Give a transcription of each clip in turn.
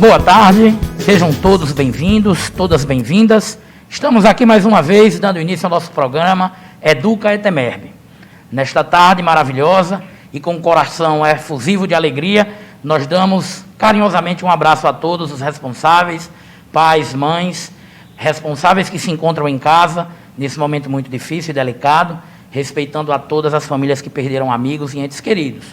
Boa tarde, sejam todos bem-vindos, todas bem-vindas. Estamos aqui mais uma vez, dando início ao nosso programa Educa ETEMERB. Nesta tarde maravilhosa e com o coração efusivo de alegria, nós damos carinhosamente um abraço a todos os responsáveis, pais, mães, responsáveis que se encontram em casa, nesse momento muito difícil e delicado, respeitando a todas as famílias que perderam amigos e entes queridos.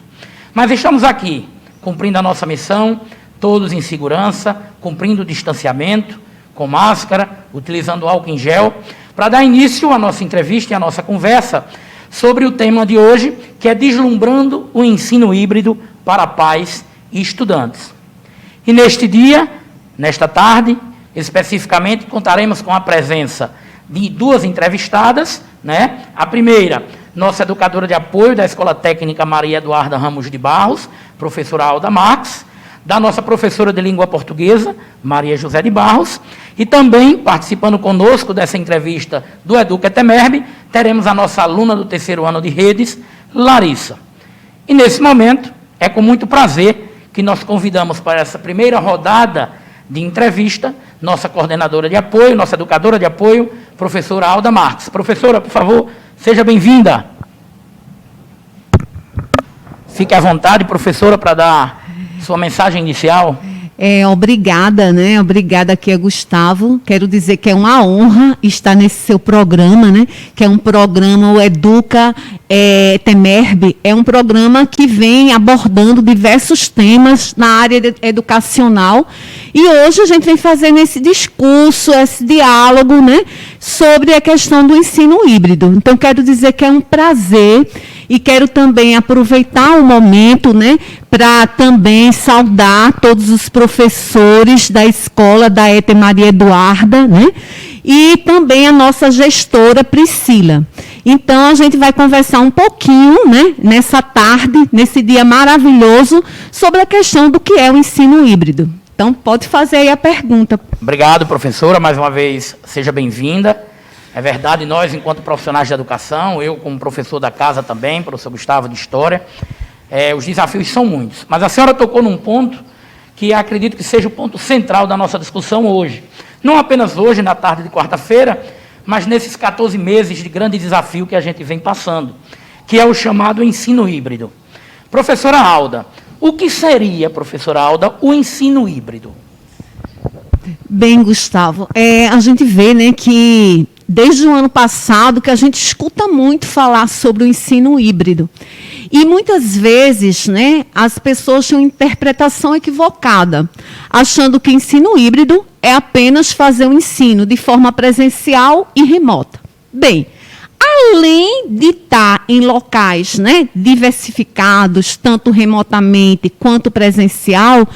Mas estamos aqui, cumprindo a nossa missão, todos em segurança, cumprindo o distanciamento, com máscara, utilizando álcool em gel, para dar início à nossa entrevista e à nossa conversa sobre o tema de hoje, que é deslumbrando o ensino híbrido para pais e estudantes. E neste dia, nesta tarde, especificamente, contaremos com a presença de duas entrevistadas, né? A primeira, nossa educadora de apoio da Escola Técnica Maria Eduarda Ramos de Barros, professora Alda Marques, da nossa professora de língua portuguesa, Maria José de Barros, e também, participando conosco dessa entrevista do Educa ETEMERB, teremos a nossa aluna do terceiro ano de redes, Larissa. E nesse momento, é com muito prazer que nós convidamos para essa primeira rodada de entrevista, nossa coordenadora de apoio, nossa educadora de apoio, professora Alda Marques. Professora, por favor, seja bem-vinda. Fique à vontade, professora, para dar sua mensagem inicial. Obrigada, né? Obrigada aqui a Gustavo. Quero dizer que é uma honra estar nesse seu programa, né? Que é um programa, o Educa ETEMERB, é um programa que vem abordando diversos temas na área educacional. E hoje a gente vem fazendo esse discurso, esse diálogo, né? Sobre a questão do ensino híbrido. Então, quero dizer que é um prazer. E quero também aproveitar o momento, né, para também saudar todos os professores da escola da ETE Maria Eduarda, né, e também a nossa gestora Priscila. Então, a gente vai conversar um pouquinho, né, nessa tarde, nesse dia maravilhoso, sobre a questão do que é o ensino híbrido. Então, pode fazer aí a pergunta. Obrigado, professora. Mais uma vez, seja bem-vinda. É verdade, nós, enquanto profissionais de educação, eu como professor da casa também, professor Gustavo de História, os desafios são muitos. Mas a senhora tocou num ponto que acredito que seja o ponto central da nossa discussão hoje. Não apenas hoje, na tarde de quarta-feira, mas nesses 14 meses de grande desafio que a gente vem passando, que é o chamado ensino híbrido. Professora Alda, o que seria, professora Alda, o ensino híbrido? Bem, Gustavo, a gente vê, né, que desde o ano passado que a gente escuta muito falar sobre o ensino híbrido. E muitas vezes, né, as pessoas têm uma interpretação equivocada, achando que ensino híbrido é apenas fazer o ensino de forma presencial e remota. Bem, além de estar em locais, né, diversificados, tanto remotamente quanto presencial,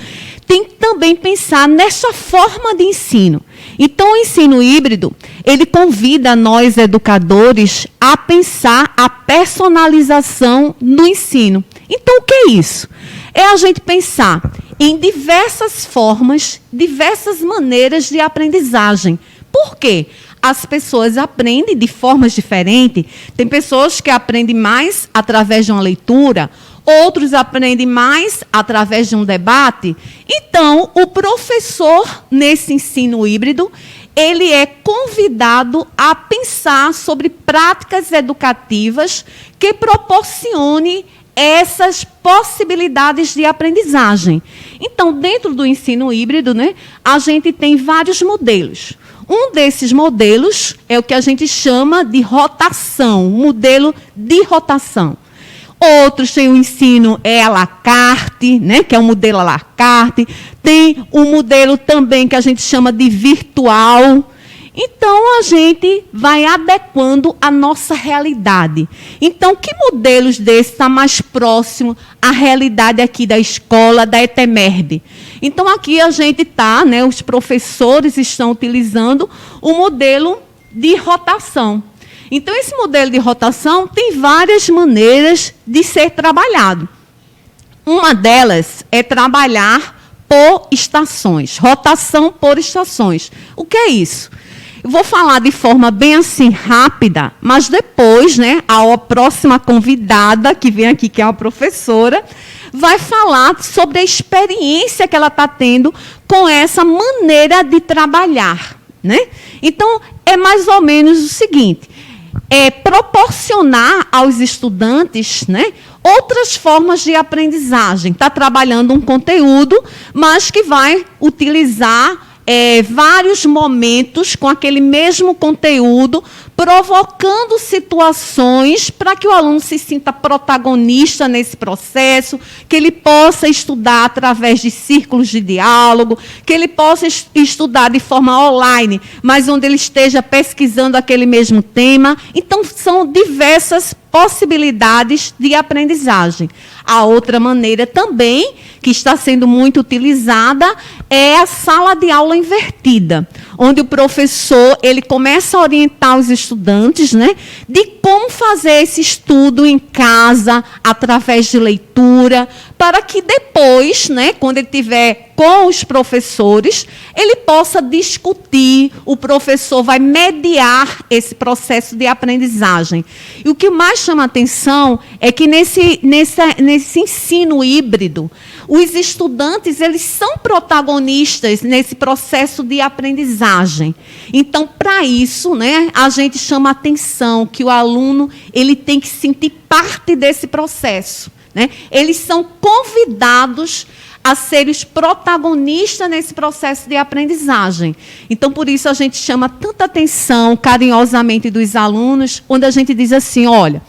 tem que também pensar nessa forma de ensino. Então, o ensino híbrido, ele convida nós, educadores, a pensar a personalização no ensino. Então, o que é isso? É a gente pensar em diversas formas, diversas maneiras de aprendizagem. Por quê? As pessoas aprendem de formas diferentes. Tem pessoas que aprendem mais através de uma leitura, outros aprendem mais através de um debate. Então, o professor, nesse ensino híbrido, ele é convidado a pensar sobre práticas educativas que proporcione essas possibilidades de aprendizagem. Então, dentro do ensino híbrido, né, a gente tem vários modelos. Um desses modelos é o que a gente chama de rotação, modelo de rotação. Outros têm o ensino à la carte, né, que é um modelo à la carte. Tem um modelo também que a gente chama de virtual. Então, a gente vai adequando a nossa realidade. Então, que modelos desses está mais próximo à realidade aqui da escola, da ETEMERB? Então, aqui a gente está, né, os professores estão utilizando o modelo de rotação. Então, esse modelo de rotação tem várias maneiras de ser trabalhado. Uma delas é trabalhar por estações, rotação por estações. O que é isso? Eu vou falar de forma bem assim rápida, mas depois, né, a próxima convidada que vem aqui, que é a professora, vai falar sobre a experiência que ela está tendo com essa maneira de trabalhar, né? Então, é mais ou menos o seguinte, proporcionar aos estudantes, né, outras formas de aprendizagem. Está trabalhando um conteúdo, mas que vai utilizar vários momentos com aquele mesmo conteúdo, provocando situações para que o aluno se sinta protagonista nesse processo, que ele possa estudar através de círculos de diálogo, que ele possa estudar de forma online, mas onde ele esteja pesquisando aquele mesmo tema. Então, são diversas possibilidades de aprendizagem. A outra maneira também, que está sendo muito utilizada, é a sala de aula invertida, onde o professor ele começa a orientar os estudantes, né, de como fazer esse estudo em casa, através de leitura, para que depois, né, quando ele estiver com os professores, ele possa discutir, o professor vai mediar esse processo de aprendizagem. E o que mais chama a atenção é que nesse ensino híbrido, os estudantes eles são protagonistas nesse processo de aprendizagem. Então, para isso, né, a gente chama a atenção que o aluno ele tem que sentir parte desse processo, né? Eles são convidados a serem os protagonistas nesse processo de aprendizagem. Então, por isso, a gente chama tanta atenção, carinhosamente, dos alunos, onde a gente diz assim, olha,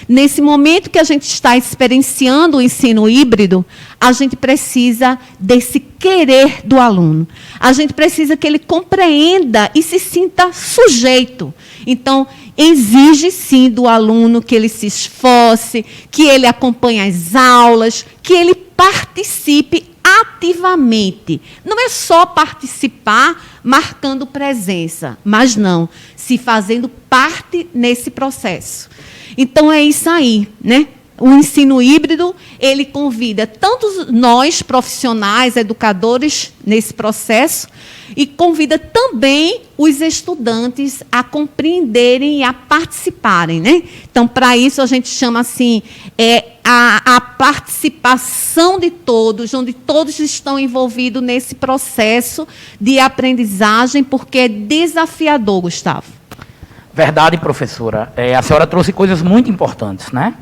nesse momento que a gente está experienciando o ensino híbrido, a gente precisa desse querer do aluno. A gente precisa que ele compreenda e se sinta sujeito. Então, exige, sim, do aluno que ele se esforce, que ele acompanhe as aulas, que ele participe ativamente. Não é só participar marcando presença, mas não, se fazendo parte nesse processo. Então, é isso aí, né? O ensino híbrido, ele convida tanto nós, profissionais, educadores, nesse processo, e convida também os estudantes a compreenderem e a participarem, né? Então, para isso, a gente chama assim, a participação de todos, onde todos estão envolvidos nesse processo de aprendizagem, porque é desafiador, Gustavo. Verdade, professora. A senhora trouxe coisas muito importantes, né?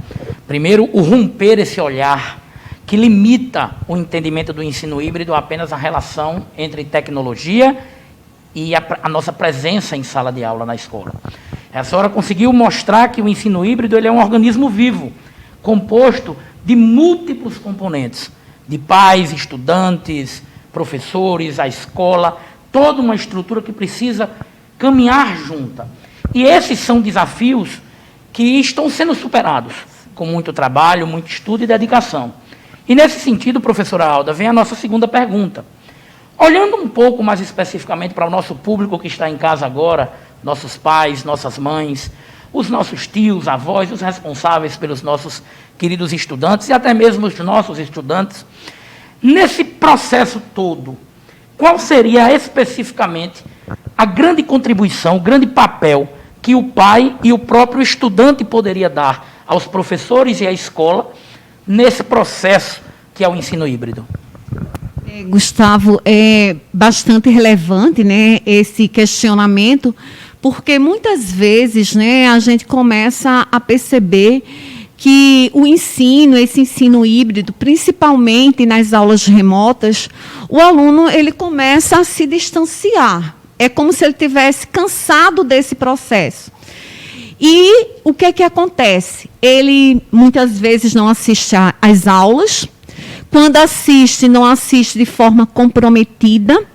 Primeiro, o romper esse olhar que limita o entendimento do ensino híbrido apenas à relação entre tecnologia e a nossa presença em sala de aula na escola. A senhora conseguiu mostrar que o ensino híbrido ele é um organismo vivo, composto de múltiplos componentes, de pais, estudantes, professores, a escola, toda uma estrutura que precisa caminhar junta. E esses são desafios que estão sendo superados com muito trabalho, muito estudo e dedicação. E, nesse sentido, professora Alda, vem a nossa segunda pergunta. Olhando um pouco mais especificamente para o nosso público que está em casa agora, nossos pais, nossas mães, os nossos tios, avós, os responsáveis pelos nossos queridos estudantes e até mesmo os nossos estudantes, nesse processo todo, qual seria especificamente a grande contribuição, o grande papel que o pai e o próprio estudante poderia dar aos professores e à escola nesse processo que é o ensino híbrido? Gustavo, é bastante relevante, né, esse questionamento, porque muitas vezes, né, a gente começa a perceber que o ensino, esse ensino híbrido, principalmente nas aulas remotas, o aluno ele começa a se distanciar. É como se ele tivesse cansado desse processo. E o que é que acontece? Ele muitas vezes não assiste às aulas. Quando assiste, não assiste de forma comprometida.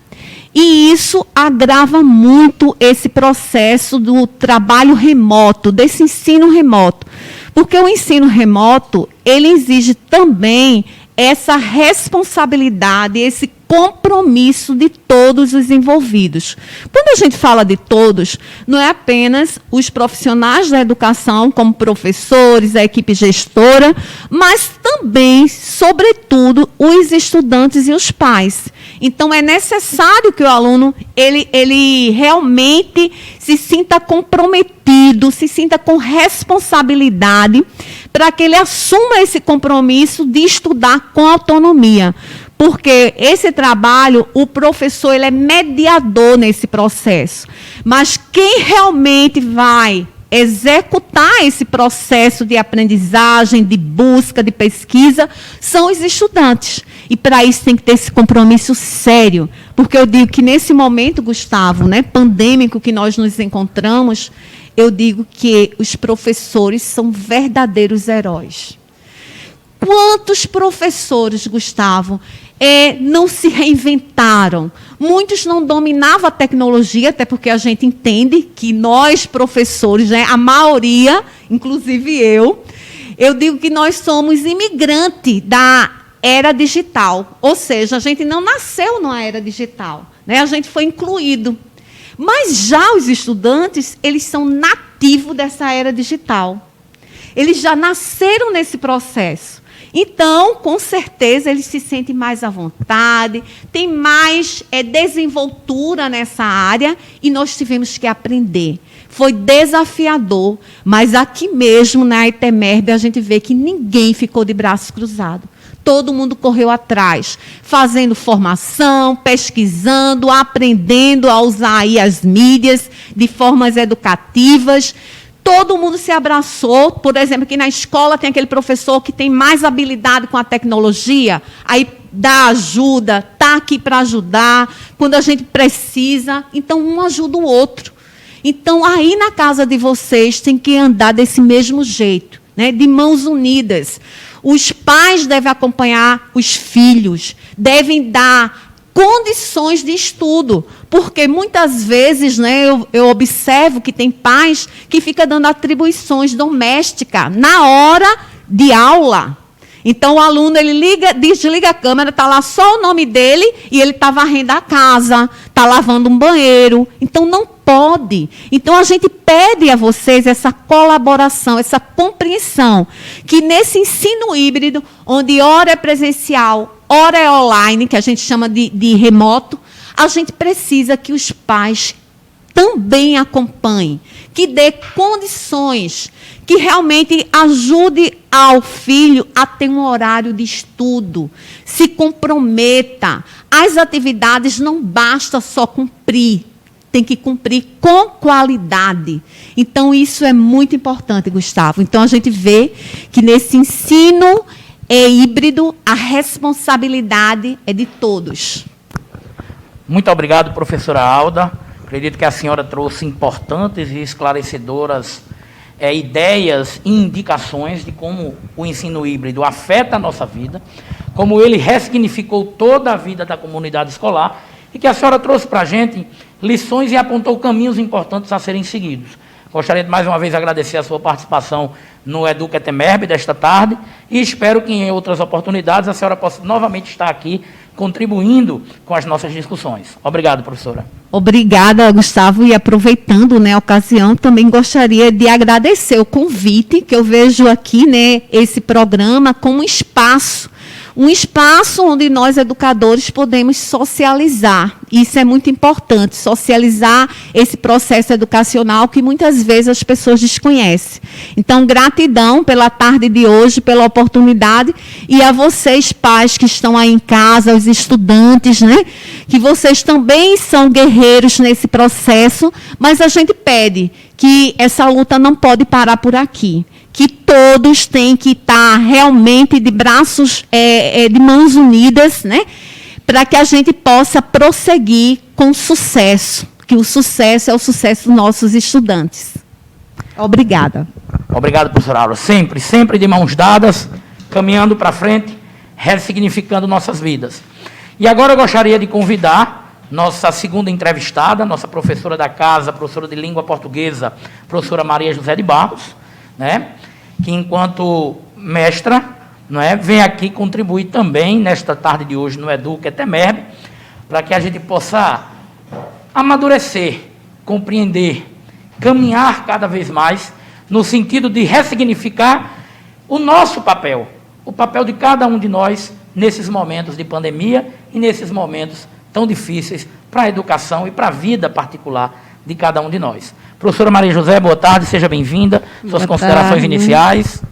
E isso agrava muito esse processo do trabalho remoto, desse ensino remoto. Porque o ensino remoto, ele exige também essa responsabilidade, esse compromisso de todos os envolvidos. Quando a gente fala de todos, não é apenas os profissionais da educação, como professores, a equipe gestora, mas também, sobretudo, os estudantes e os pais. Então, é necessário que o aluno ele realmente se sinta comprometido, se sinta com responsabilidade, para que ele assuma esse compromisso de estudar com autonomia. Porque esse trabalho, o professor ele é mediador nesse processo. Mas quem realmente vai executar esse processo de aprendizagem, de busca, de pesquisa, são os estudantes. E para isso tem que ter esse compromisso sério. Porque eu digo que nesse momento, Gustavo, né, pandêmico que nós nos encontramos, eu digo que os professores são verdadeiros heróis. Quantos professores, Gustavo, não se reinventaram? Muitos não dominavam a tecnologia, até porque a gente entende que nós, professores, né, a maioria, inclusive eu digo que nós somos imigrantes da era digital. Ou seja, a gente não nasceu na era digital, né? A gente foi incluído. Mas já os estudantes, eles são nativos dessa era digital. Eles já nasceram nesse processo. Então, com certeza, eles se sentem mais à vontade, tem mais desenvoltura nessa área e nós tivemos que aprender. Foi desafiador, mas aqui mesmo, na ITEMERB, a gente vê que ninguém ficou de braços cruzados. Todo mundo correu atrás, fazendo formação, pesquisando, aprendendo a usar aí as mídias de formas educativas. Todo mundo se abraçou. Por exemplo, aqui na escola tem aquele professor que tem mais habilidade com a tecnologia, aí dá ajuda, está aqui para ajudar, quando a gente precisa. Então, um ajuda o outro. Então, aí na casa de vocês tem que andar desse mesmo jeito, né? De mãos unidas. Os pais devem acompanhar os filhos, devem dar condições de estudo, porque muitas vezes, né, eu observo que tem pais que ficam dando atribuições domésticas na hora de aula. Então, o aluno ele desliga a câmera, está lá só o nome dele e ele está varrendo a casa, está lavando um banheiro. Então, não pode. Então, a gente pede a vocês essa colaboração, essa compreensão, que nesse ensino híbrido, onde hora é presencial, hora é online, que a gente chama de remoto, a gente precisa que os pais também acompanhem, que dê condições, que realmente ajude ao filho a ter um horário de estudo, se comprometa. As atividades não basta só cumprir, tem que cumprir com qualidade. Então, isso é muito importante, Gustavo. Então, a gente vê que nesse ensino híbrido, a responsabilidade é de todos. Muito obrigado, professora Alda. Acredito que a senhora trouxe importantes e esclarecedoras ideias e indicações de como o ensino híbrido afeta a nossa vida, como ele ressignificou toda a vida da comunidade escolar e que a senhora trouxe para a gente lições e apontou caminhos importantes a serem seguidos. Gostaria de mais uma vez agradecer a sua participação no Educa ITEMERB desta tarde e espero que em outras oportunidades a senhora possa novamente estar aqui contribuindo com as nossas discussões. Obrigado, professora. Obrigada, Gustavo. E aproveitando, né, a ocasião, também gostaria de agradecer o convite, que eu vejo aqui, né, esse programa como um espaço onde nós, educadores, podemos socializar. Isso é muito importante, socializar esse processo educacional que muitas vezes as pessoas desconhecem. Então, gratidão pela tarde de hoje, pela oportunidade, e a vocês, pais que estão aí em casa, os estudantes, né, que vocês também são guerreiros nesse processo, mas a gente pede que essa luta não pode parar por aqui. Que todos têm que estar realmente de braços, de mãos unidas, né, para que a gente possa prosseguir com sucesso, que o sucesso é o sucesso dos nossos estudantes. Obrigada. Obrigado, professora Aura. Sempre, sempre de mãos dadas, caminhando para frente, ressignificando nossas vidas. E agora eu gostaria de convidar nossa segunda entrevistada, nossa professora da casa, professora de língua portuguesa, professora Maria José de Barros, né, que enquanto mestra, não é, vem aqui contribuir também nesta tarde de hoje no Educa ITEMERB, para que a gente possa amadurecer, compreender, caminhar cada vez mais no sentido de ressignificar o nosso papel, o papel de cada um de nós nesses momentos de pandemia e nesses momentos tão difíceis para a educação e para a vida particular de cada um de nós. Professora Maria José, boa tarde, seja bem-vinda. Suas considerações iniciais.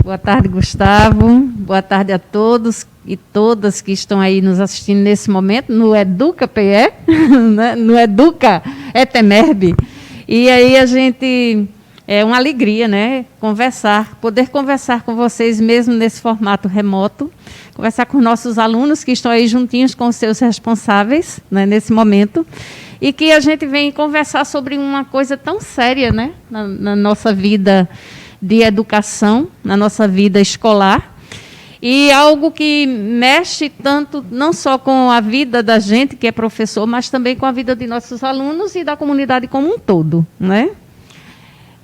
Boa tarde, Gustavo. Boa tarde a todos e todas que estão aí nos assistindo nesse momento, no Educa PE, né? No Educa ETEMERB. E aí a gente, é uma alegria, né? Poder conversar com vocês mesmo nesse formato remoto, conversar com nossos alunos que estão aí juntinhos com os seus responsáveis, né, nesse momento, e que a gente vem conversar sobre uma coisa tão séria, né, na nossa vida de educação, na nossa vida escolar, e algo que mexe tanto, não só com a vida da gente, que é professor, mas também com a vida de nossos alunos e da comunidade como um todo, né?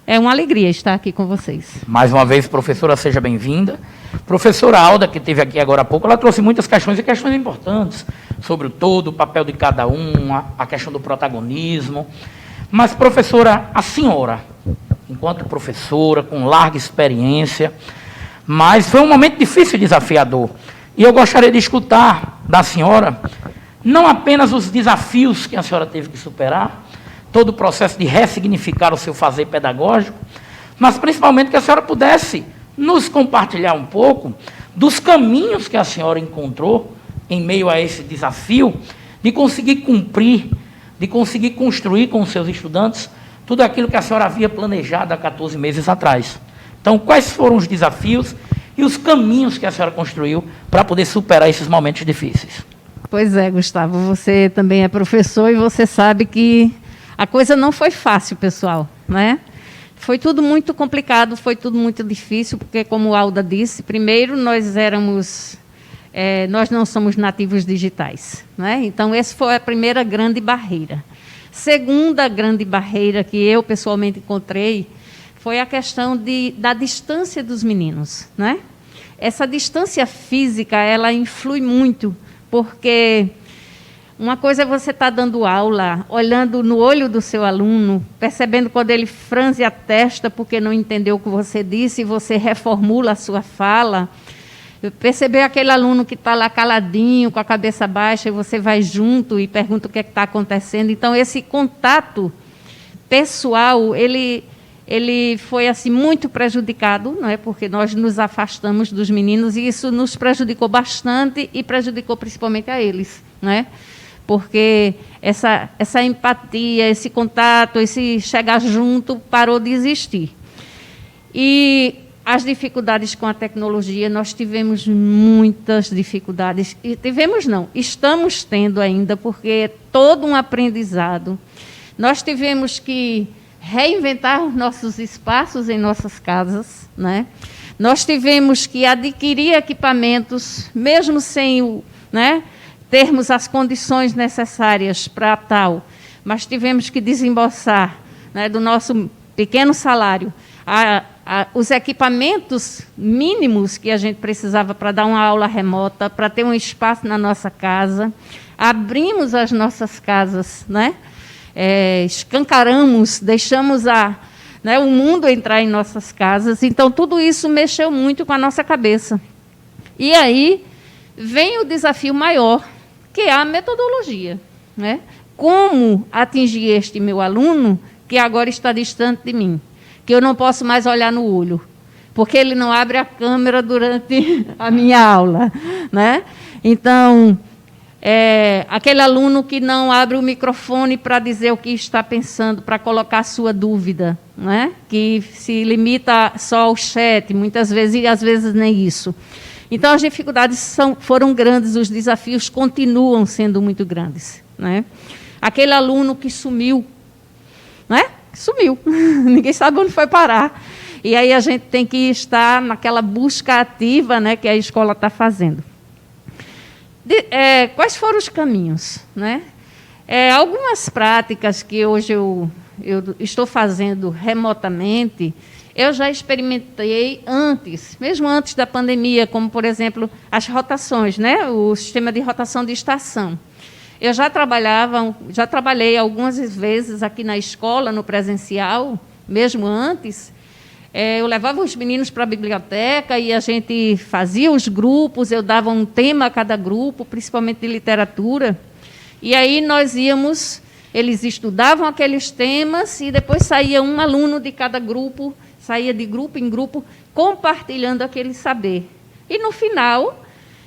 É uma alegria estar aqui com vocês. Mais uma vez, professora, seja bem-vinda. Professora Alda, que esteve aqui agora há pouco, ela trouxe muitas questões, e questões importantes, sobre o todo, o papel de cada um, a questão do protagonismo. Mas, professora, a senhora, enquanto professora, com larga experiência, mas foi um momento difícil e desafiador. E eu gostaria de escutar da senhora, não apenas os desafios que a senhora teve que superar, todo o processo de ressignificar o seu fazer pedagógico, mas principalmente que a senhora pudesse nos compartilhar um pouco dos caminhos que a senhora encontrou em meio a esse desafio de conseguir cumprir, de conseguir construir com os seus estudantes tudo aquilo que a senhora havia planejado há 14 meses atrás. Então, quais foram os desafios e os caminhos que a senhora construiu para poder superar esses momentos difíceis? Pois é, Gustavo, você também é professor e você sabe que a coisa não foi fácil, pessoal, né? Foi tudo muito complicado, foi tudo muito difícil, porque, como a Alda disse, primeiro nós não somos nativos digitais, né? Então, essa foi a primeira grande barreira. Segunda grande barreira que eu pessoalmente encontrei foi a questão da distância dos meninos, né? Essa distância física, ela influi muito, porque uma coisa é você estar dando aula, olhando no olho do seu aluno, percebendo quando ele franze a testa porque não entendeu o que você disse e você reformula a sua fala. Perceber aquele aluno que está lá caladinho, com a cabeça baixa, e você vai junto e pergunta o que está acontecendo. Então, esse contato pessoal, ele foi assim, muito prejudicado, não é? Porque nós nos afastamos dos meninos e isso nos prejudicou bastante e prejudicou principalmente a eles, não é? Porque essa empatia, esse contato, esse chegar junto parou de existir. E as dificuldades com a tecnologia, nós tivemos muitas dificuldades. E estamos tendo ainda, porque é todo um aprendizado. Nós tivemos que reinventar os nossos espaços em nossas casas, né? Nós tivemos que adquirir equipamentos, mesmo sem termos as condições necessárias para tal, mas tivemos que desembolsar, né, do nosso pequeno salário os equipamentos mínimos que a gente precisava para dar uma aula remota, para ter um espaço na nossa casa. Abrimos as nossas casas, né? Escancaramos, deixamos o mundo entrar em nossas casas. Então, tudo isso mexeu muito com a nossa cabeça. E aí vem o desafio maior, que é a metodologia, né? Como atingir este meu aluno que agora está distante de mim, que eu não posso mais olhar no olho, porque ele não abre a câmera durante a minha aula, né? Então, aquele aluno que não abre o microfone para dizer o que está pensando, para colocar a sua dúvida, né? Que se limita só ao chat, muitas vezes, e às vezes nem isso. Então, as dificuldades foram grandes, os desafios continuam sendo muito grandes, né? Aquele aluno que sumiu, né? Sumiu, ninguém sabe onde foi parar. E aí a gente tem que estar naquela busca ativa, né, que a escola está fazendo. Quais foram os caminhos, né? Algumas práticas que hoje eu estou fazendo remotamente, eu já experimentei antes, mesmo antes da pandemia, como, por exemplo, as rotações, né? O sistema de rotação de estação. Eu já trabalhei algumas vezes aqui na escola, no presencial, mesmo antes. Eu levava os meninos para a biblioteca e a gente fazia os grupos, eu dava um tema a cada grupo, principalmente de literatura. E aí nós íamos, eles estudavam aqueles temas e depois saía um aluno de cada grupo, saía de grupo em grupo, compartilhando aquele saber. E, no final,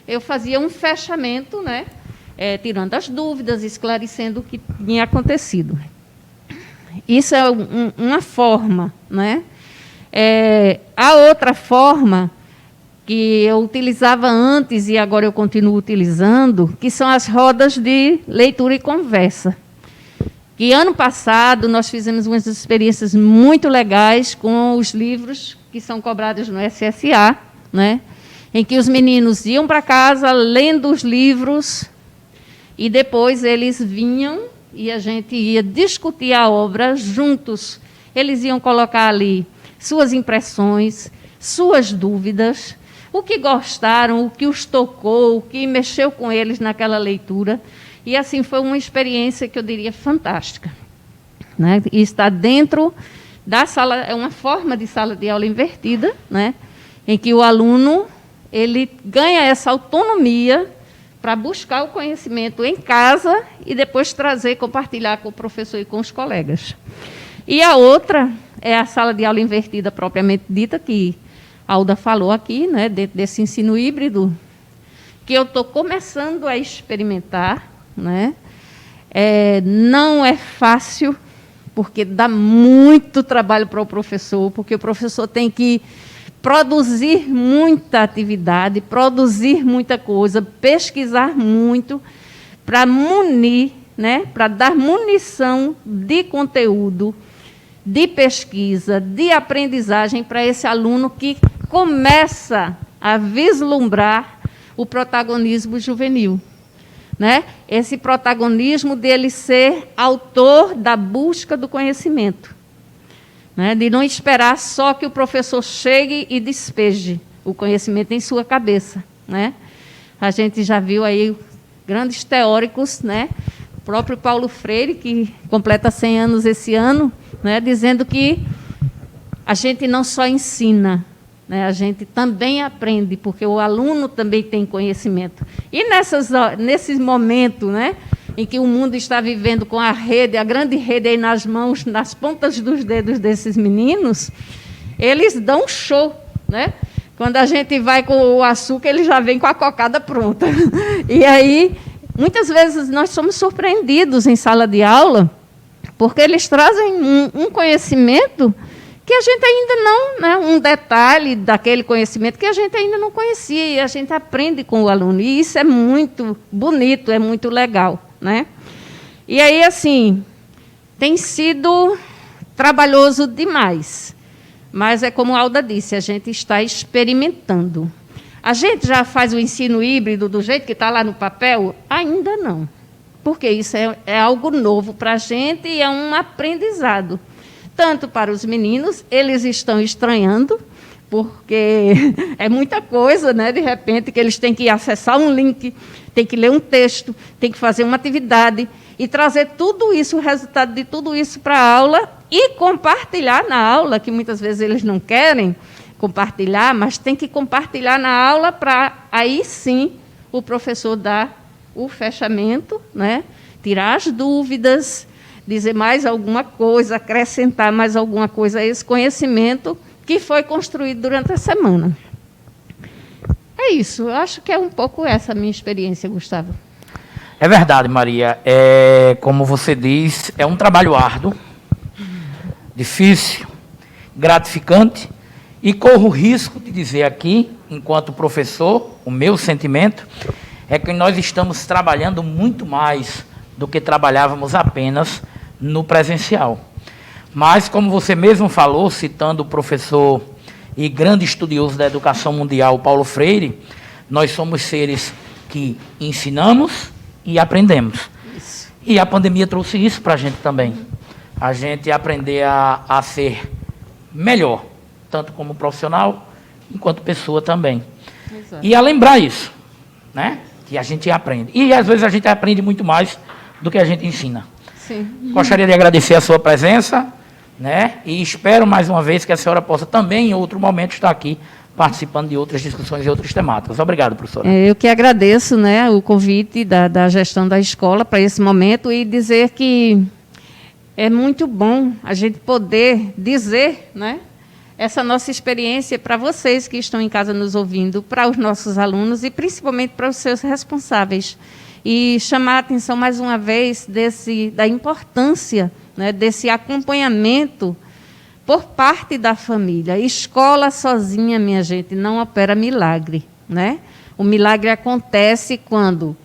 eu fazia um fechamento, né, tirando as dúvidas, esclarecendo o que tinha acontecido. Isso é uma forma, né? A outra forma que eu utilizava antes e agora eu continuo utilizando, que são as rodas de leitura e conversa. Que ano passado nós fizemos umas experiências muito legais com os livros que são cobrados no SSA, né? Em que os meninos iam para casa lendo os livros e depois eles vinham e a gente ia discutir a obra juntos. Eles iam colocar ali suas impressões, suas dúvidas, o que gostaram, o que os tocou, o que mexeu com eles naquela leitura. E assim foi uma experiência que eu diria fantástica, né? E está dentro da sala, é uma forma de sala de aula invertida, né? Em que o aluno ele ganha essa autonomia para buscar o conhecimento em casa e depois trazer, compartilhar com o professor e com os colegas. E a outra é a sala de aula invertida propriamente dita, que a Alda falou aqui, né, dentro desse ensino híbrido, que eu estou começando a experimentar, né? Não é fácil, porque dá muito trabalho para o professor, porque o professor tem que produzir muita atividade, produzir muita coisa, pesquisar muito, para munir, né, para dar munição de conteúdo, de pesquisa, de aprendizagem para esse aluno que começa a vislumbrar o protagonismo juvenil, né? Esse protagonismo dele ser autor da busca do conhecimento, né? De não esperar só que o professor chegue e despeje o conhecimento em sua cabeça, né? A gente já viu aí grandes teóricos, né? O próprio Paulo Freire, que completa 100 anos esse ano, né? Dizendo que a gente não só ensina, né? A gente também aprende, porque o aluno também tem conhecimento. E nesse momento, né, em que o mundo está vivendo com a rede, a grande rede aí nas mãos, nas pontas dos dedos desses meninos, eles dão um show, né? Quando a gente vai com o açúcar, eles já vêm com a cocada pronta. E aí, muitas vezes, nós somos surpreendidos em sala de aula, porque eles trazem um conhecimento que a gente ainda não, né, um detalhe daquele conhecimento que a gente ainda não conhecia, e a gente aprende com o aluno. E isso é muito bonito, é muito legal, né? E aí, assim, tem sido trabalhoso demais. Mas é como a Alda disse, a gente está experimentando. A gente já faz o ensino híbrido do jeito que está lá no papel? Ainda não. Porque isso é algo novo para a gente e é um aprendizado. Tanto para os meninos, eles estão estranhando, porque é muita coisa, né? De repente, que eles têm que acessar um link, têm que ler um texto, têm que fazer uma atividade e trazer tudo isso, o resultado de tudo isso para a aula e compartilhar na aula, que muitas vezes eles não querem compartilhar, mas tem que compartilhar na aula para aí sim o professor dar o fechamento, né? Tirar as dúvidas, dizer mais alguma coisa, acrescentar mais alguma coisa a esse conhecimento que foi construído durante a semana. É isso, eu acho que é um pouco essa a minha experiência, Gustavo. É verdade, Maria. Como você diz, é um trabalho árduo, difícil, gratificante, e corro o risco de dizer aqui, enquanto professor, o meu sentimento é que nós estamos trabalhando muito mais do que trabalhávamos apenas no presencial. Mas, como você mesmo falou, citando o professor e grande estudioso da educação mundial, Paulo Freire, nós somos seres que ensinamos e aprendemos. Isso. E a pandemia trouxe isso para a gente também. A gente aprender a ser melhor, tanto como profissional, enquanto pessoa também. Exato. E a lembrar isso, né? que a gente aprende. E, às vezes, a gente aprende muito mais do que a gente ensina. Sim. Gostaria de agradecer a sua presença, né? E espero, mais uma vez, que a senhora possa também, em outro momento, estar aqui participando de outras discussões e outras temáticas. Obrigado, professora. Eu que agradeço, né, o convite da gestão da escola para esse momento e dizer que é muito bom a gente poder dizer, né, essa nossa experiência para vocês que estão em casa nos ouvindo, para os nossos alunos e principalmente para os seus responsáveis. E chamar a atenção mais uma vez da importância, né, desse acompanhamento por parte da família. Escola sozinha, minha gente, não opera milagre, né? O milagre acontece quando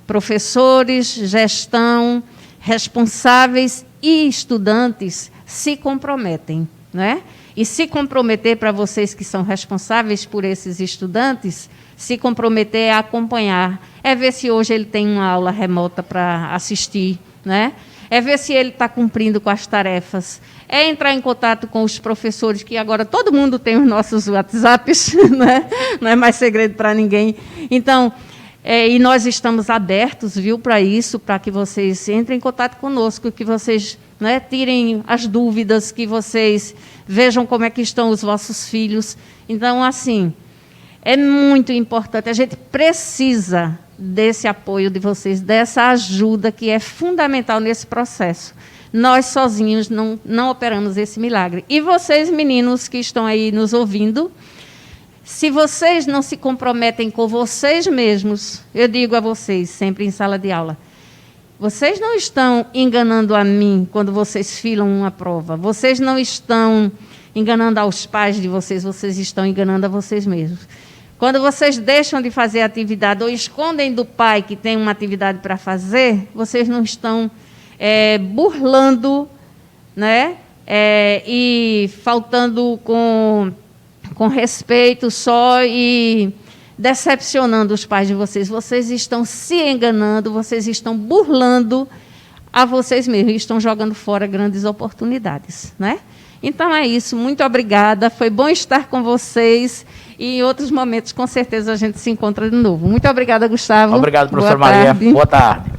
professores, gestão, responsáveis e estudantes se comprometem, né? E se comprometer, para vocês que são responsáveis por esses estudantes, se comprometer a acompanhar, é ver se hoje ele tem uma aula remota para assistir, né? É ver se ele está cumprindo com as tarefas, é entrar em contato com os professores, que agora todo mundo tem os nossos WhatsApps, né? Não é mais segredo para ninguém. Então, e nós estamos abertos, viu, para isso, para que vocês entrem em contato conosco, que vocês, né, tirem as dúvidas, que vocês vejam como é que estão os vossos filhos. Então, assim, é muito importante, a gente precisa desse apoio de vocês, dessa ajuda que é fundamental nesse processo. Nós sozinhos não operamos esse milagre. E vocês, meninos que estão aí nos ouvindo, se vocês não se comprometem com vocês mesmos, eu digo a vocês, sempre em sala de aula, vocês não estão enganando a mim quando vocês filam uma prova. Vocês não estão enganando aos pais de vocês, vocês estão enganando a vocês mesmos. Quando vocês deixam de fazer a atividade ou escondem do pai que tem uma atividade para fazer, vocês não estão burlando, né? E faltando com respeito só e decepcionando os pais de vocês. Vocês estão se enganando, vocês estão burlando a vocês mesmos, estão jogando fora grandes oportunidades, né? Então é isso, muito obrigada, foi bom estar com vocês e em outros momentos, com certeza, a gente se encontra de novo. Muito obrigada, Gustavo. Obrigado, professora Maria. Boa tarde.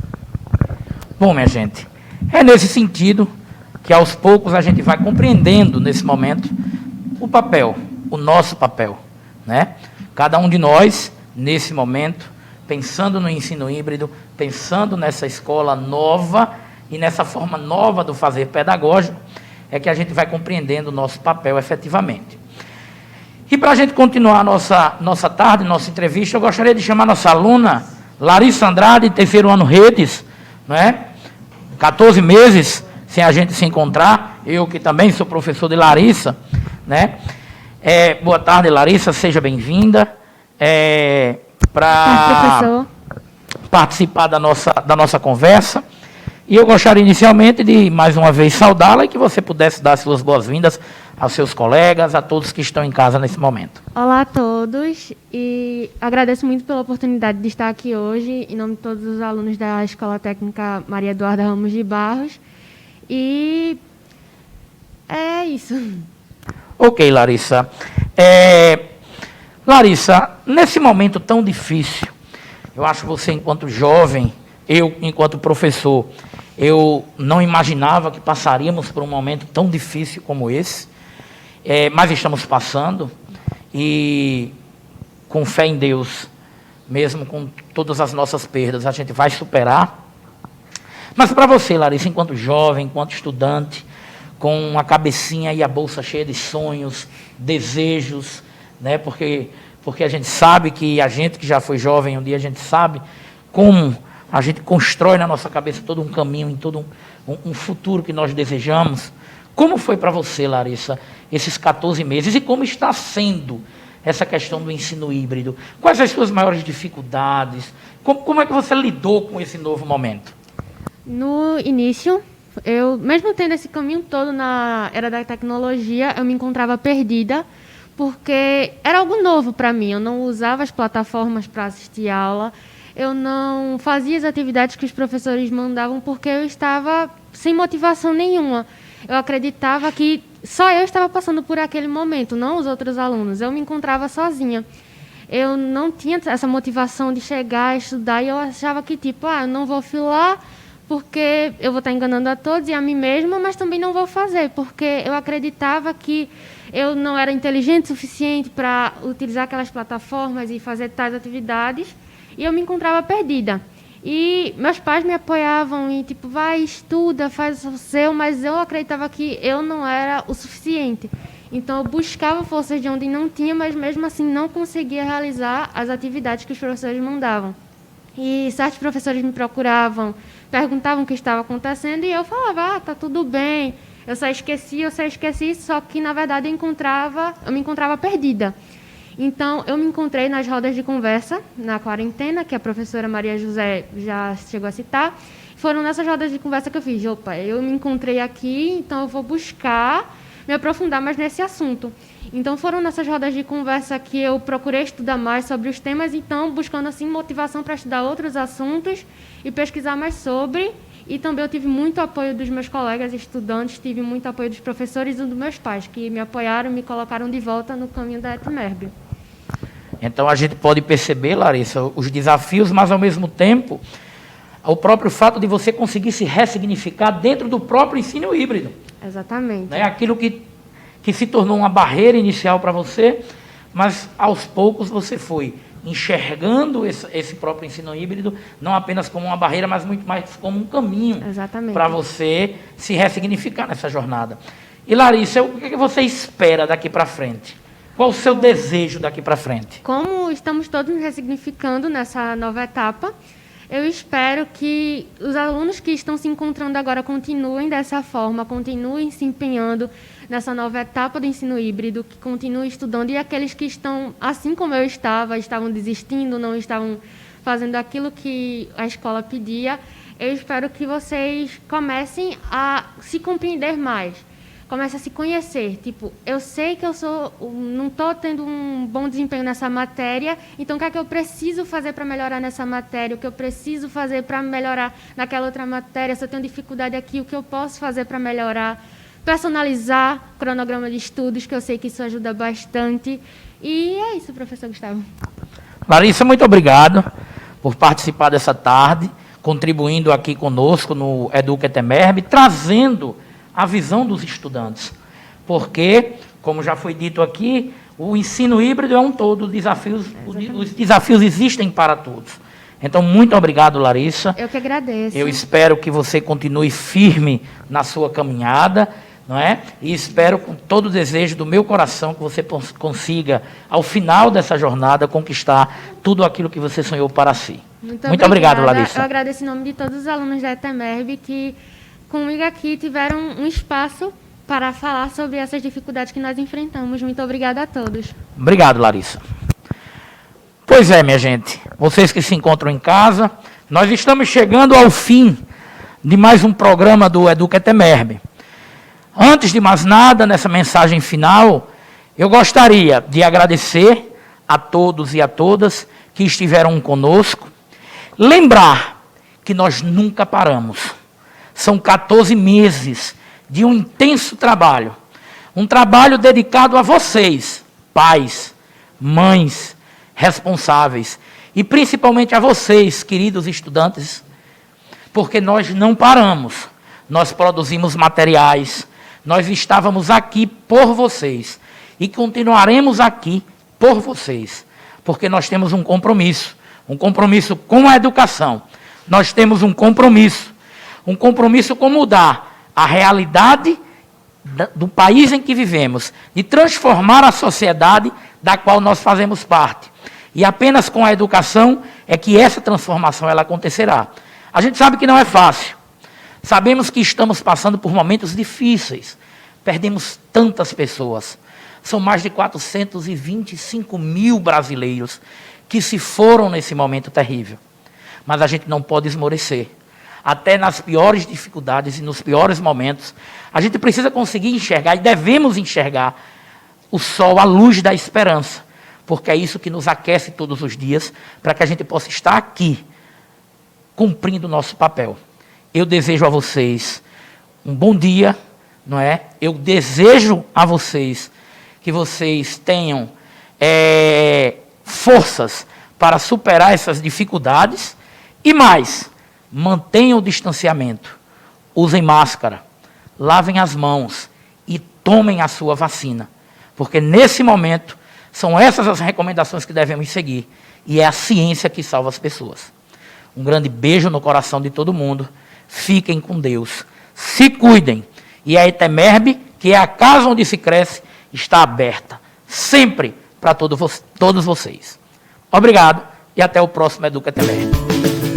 Bom, minha gente, é nesse sentido que aos poucos a gente vai compreendendo nesse momento o papel, o nosso papel, né? Cada um de nós, nesse momento, pensando no ensino híbrido, pensando nessa escola nova e nessa forma nova do fazer pedagógico, é que a gente vai compreendendo o nosso papel efetivamente. E para a gente continuar a nossa tarde, nossa entrevista, eu gostaria de chamar a nossa aluna, Larissa Andrade, terceiro ano Redes, não é? 14 meses sem a gente se encontrar, eu que também sou professor de Larissa, né? Boa tarde, Larissa, seja bem-vinda. Para participar da nossa conversa. E eu gostaria inicialmente de, mais uma vez, saudá-la e que você pudesse dar suas boas-vindas aos seus colegas, a todos que estão em casa nesse momento. Olá a todos e agradeço muito pela oportunidade de estar aqui hoje, em nome de todos os alunos da Escola Técnica Maria Eduarda Ramos de Barros. E é isso. Ok, Larissa. Larissa, nesse momento tão difícil, eu acho que você, enquanto jovem, eu, enquanto professor, eu não imaginava que passaríamos por um momento tão difícil como esse, mas estamos passando e, com fé em Deus, mesmo com todas as nossas perdas, a gente vai superar. Mas para você, Larissa, enquanto jovem, enquanto estudante, com a cabecinha e a bolsa cheia de sonhos, desejos, né? Porque a gente sabe que a gente que já foi jovem, um dia a gente sabe como a gente constrói na nossa cabeça todo um caminho, em todo um futuro que nós desejamos. Como foi para você, Larissa, esses 14 meses? E como está sendo essa questão do ensino híbrido? Quais as suas maiores dificuldades? Como é que você lidou com esse novo momento? No início, eu, mesmo tendo esse caminho todo na era da tecnologia, eu me encontrava perdida, porque era algo novo para mim. Eu não usava as plataformas para assistir aula, eu não fazia as atividades que os professores mandavam porque eu estava sem motivação nenhuma. Eu acreditava que só eu estava passando por aquele momento, não os outros alunos. Eu me encontrava sozinha. eu não tinha essa motivação de chegar, estudar, e eu achava que, tipo, eu não vou filar porque eu vou estar enganando a todos e a mim mesma, mas também não vou fazer, porque eu acreditava que eu não era inteligente o suficiente para utilizar aquelas plataformas e fazer tais atividades, e eu me encontrava perdida. E meus pais me apoiavam e, tipo, vai, estuda, faz o seu, mas eu acreditava que eu não era o suficiente. Então, eu buscava forças de onde não tinha, mas mesmo assim não conseguia realizar as atividades que os professores mandavam. E certos professores me procuravam, perguntavam o que estava acontecendo, e eu falava, tá tudo bem, eu só esqueci, só que, na verdade, eu me encontrava perdida. Então, eu me encontrei nas rodas de conversa, na quarentena, que a professora Maria José já chegou a citar. Foram nessas rodas de conversa que eu fiz, opa, eu me encontrei aqui, então eu vou buscar me aprofundar mais nesse assunto. Então, foram nessas rodas de conversa que eu procurei estudar mais sobre os temas, então, buscando, assim, motivação para estudar outros assuntos e pesquisar mais sobre. E também eu tive muito apoio dos meus colegas estudantes, tive muito apoio dos professores e dos meus pais, que me apoiaram e me colocaram de volta no caminho da ETMERB. Então, a gente pode perceber, Larissa, os desafios, mas, ao mesmo tempo, o próprio fato de você conseguir se ressignificar dentro do próprio ensino híbrido. Exatamente. Né? Aquilo que se tornou uma barreira inicial para você, mas, aos poucos, você foi enxergando esse próprio ensino híbrido, não apenas como uma barreira, mas muito mais como um caminho para você se ressignificar nessa jornada. E, Larissa, o que você espera daqui para frente? Qual o seu desejo daqui para frente? Como estamos todos nos ressignificando nessa nova etapa, eu espero que os alunos que estão se encontrando agora continuem dessa forma, continuem se empenhando nessa nova etapa do ensino híbrido, que continuem estudando, e aqueles que estão, assim como eu estavam desistindo, não estavam fazendo aquilo que a escola pedia, eu espero que vocês comecem a se compreender mais, comecem a se conhecer. Tipo, eu sei que não estou tendo um bom desempenho nessa matéria, então o que é que eu preciso fazer para melhorar nessa matéria? O que eu preciso fazer para melhorar naquela outra matéria? Se eu tenho dificuldade aqui, o que eu posso fazer para melhorar? Personalizar cronograma de estudos, que eu sei que isso ajuda bastante. E é isso, professor Gustavo. Larissa, muito obrigado por participar dessa tarde, contribuindo aqui conosco no Educa ETMERB, trazendo a visão dos estudantes. Porque, como já foi dito aqui, o ensino híbrido é um todo, os desafios existem para todos. Então, muito obrigado, Larissa. Eu que agradeço. Eu espero que você continue firme na sua caminhada, não é? E espero, com todo o desejo do meu coração, que você consiga, ao final dessa jornada, conquistar tudo aquilo que você sonhou para si. Muito obrigado, Larissa. Eu agradeço em nome de todos os alunos da ETMERB que, comigo aqui, tiveram um espaço para falar sobre essas dificuldades que nós enfrentamos. Muito obrigada a todos. Obrigado, Larissa. Pois é, minha gente, vocês que se encontram em casa, nós estamos chegando ao fim de mais um programa do Educa ETMERB. Antes de mais nada, nessa mensagem final, eu gostaria de agradecer a todos e a todas que estiveram conosco, lembrar que nós nunca paramos. São 14 meses de um intenso trabalho, um trabalho dedicado a vocês, pais, mães, responsáveis, e principalmente a vocês, queridos estudantes, porque nós não paramos, nós produzimos materiais, nós estávamos aqui por vocês, e continuaremos aqui por vocês, porque nós temos um compromisso com a educação, nós temos um compromisso com mudar a realidade do país em que vivemos, de transformar a sociedade da qual nós fazemos parte. E apenas com a educação é que essa transformação ela acontecerá. A gente sabe que não é fácil. Sabemos que estamos passando por momentos difíceis. Perdemos tantas pessoas. São mais de 425 mil brasileiros que se foram nesse momento terrível. Mas a gente não pode esmorecer. Até nas piores dificuldades e nos piores momentos, a gente precisa conseguir enxergar, e devemos enxergar, o sol, a luz da esperança. Porque é isso que nos aquece todos os dias, para que a gente possa estar aqui, cumprindo o nosso papel. Eu desejo a vocês um bom dia, não é? Eu desejo a vocês que vocês tenham forças para superar essas dificuldades e mais, mantenham o distanciamento, usem máscara, lavem as mãos e tomem a sua vacina, porque nesse momento são essas as recomendações que devemos seguir e é a ciência que salva as pessoas. Um grande beijo no coração de todo mundo, fiquem com Deus, se cuidem e a ETEMERB, que é a casa onde se cresce, está aberta, sempre para todos vocês. Obrigado e até o próximo Educa ETEMERB.